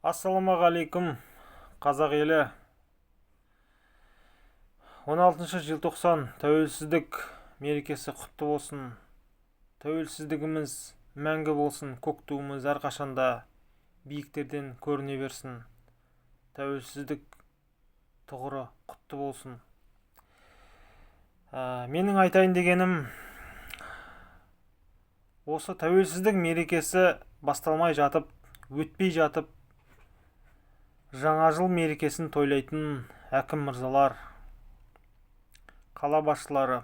Ассалаумағалейкум, қазақ елі. 16 желтоқсан тәуелсіздік мерекесі құтты болсын. Тәуелсіздігіміз мәңгі болсын, көк туымыз әрқашанда биіктерден көріне берсін. Тәуелсіздік тұғыры құтты болсын. Менің айтайын дегенім, осы тәуелсіздік мерекесі басталмай жатып, өтпей жатып, жаңа жыл мерекесін тойлайтын әкім мырзалар, қала басшылары,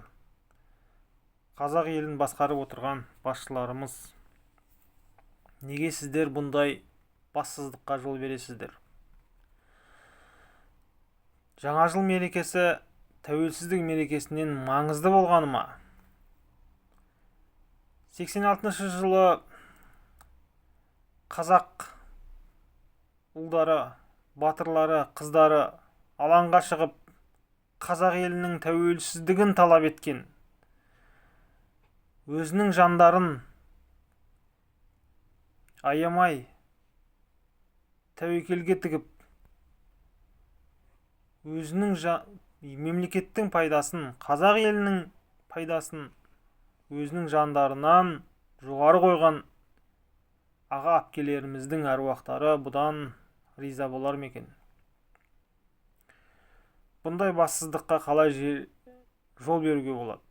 қазақ елін басқарып отырған басшыларымыз, неге сіздер бұндай бассыздыққа жол бересіздер? Жаңа жыл мерекесі тәуелсіздік мерекесінен маңызды болғаны ма? 86 жылы қазақ ұлдары, батырлары, қыздары алаңға шығып, қазақ елінің тәуелсіздігін талап еткен, өзінің жандарын аямай тәуекелге тігіп, өзінің мемлекеттің пайдасын, қазақ елінің пайдасын өзінің жандарынан жоғары қойған аға әпкелеріміздің әруақтары бұдан риза болар ма екен? Бұндай бассыздыққа қалай жол беруге болады?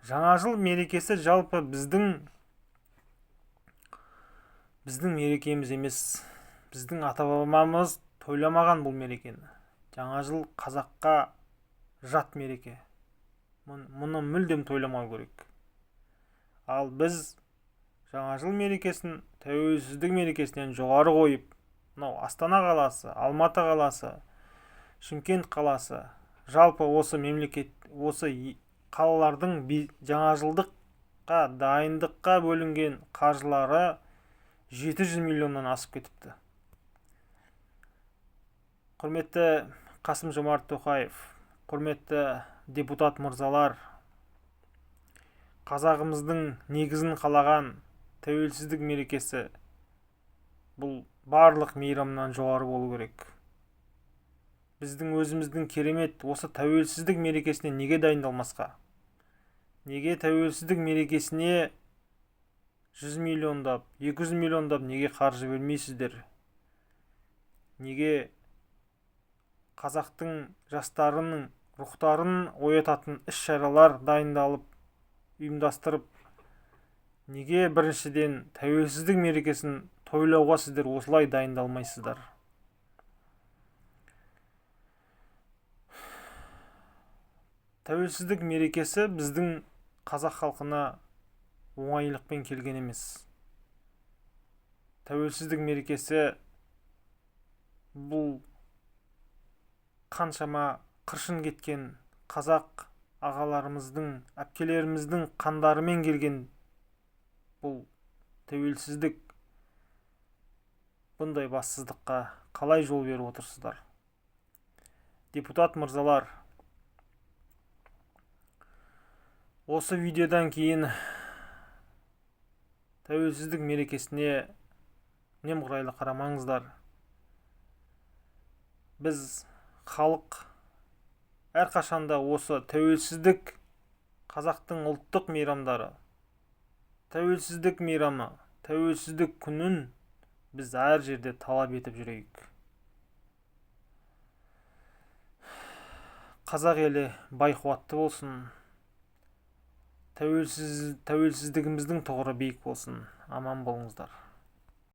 Жаңа жыл мерекесі жалпы біздің мерекеміз емес, біздің ата-бабамыз тойламаған бұл мерекені. Жаңа жыл қазаққа жат мереке. Мұны мүлдем тойламау керек. Ал біз жаңа жыл мерекесін тәуелсіздік мерекесінен жоғары қойып, Астана қаласы, Алматы қаласы, Шымкент қаласы, жалпы осы мемлекет, осы қалалардың жаңа жылдыққа дайындыққа бөлінген қаржылары 700 миллионнан асып кетіпті. Құрметті Қасым-Жомарт Тоқаев, құрметті депутат мырзалар, қазағымыздың негізін қалаған тәуелсіздік мерекесі бұл барлық мейрамнан жоғары болу керек. Біздің өзіміздің керемет осы тәуелсіздік мерекесіне неге дайындалмасқа? Неге тәуелсіздік мерекесіне 100 миллиондап, 200 миллиондап неге қаржы бөлмейсіздер? Неге қазақтың жастарының рухтарын оятатын іс-шаралар дайындалып, ұйымдастырып, неге біріншіден тәуелсіздік мерекесін тойлауға сіздер осылай дайындалмайсыздар? Тәуелсіздік мерекесі біздің қазақ халқына оңайлықпен келген емес. Тәуелсіздік мерекесі бұл қаншама қыршын кеткен қазақ ағаларымыздың, әпкелеріміздің қандарымен келген бұл тәуелсіздік. Бұндай бассыздыққа қалай жол беріп отырсыздар? Депутат мырзалар, осы видеодан кейін тәуелсіздік мерекесіне немқұрайлы қарамаңыздар. Біз халық әрқашанда осы тәуелсіздік, қазақтың ұлттық мейрамдары, тәуелсіздік мейрамы, тәуелсіздік күнін біз әр жерде талап етіп жүрейік. Қазақ елі бай қуатты болсын, тәуелсіздігіміздің тұғыры биік болсын. Аман болыңыздар.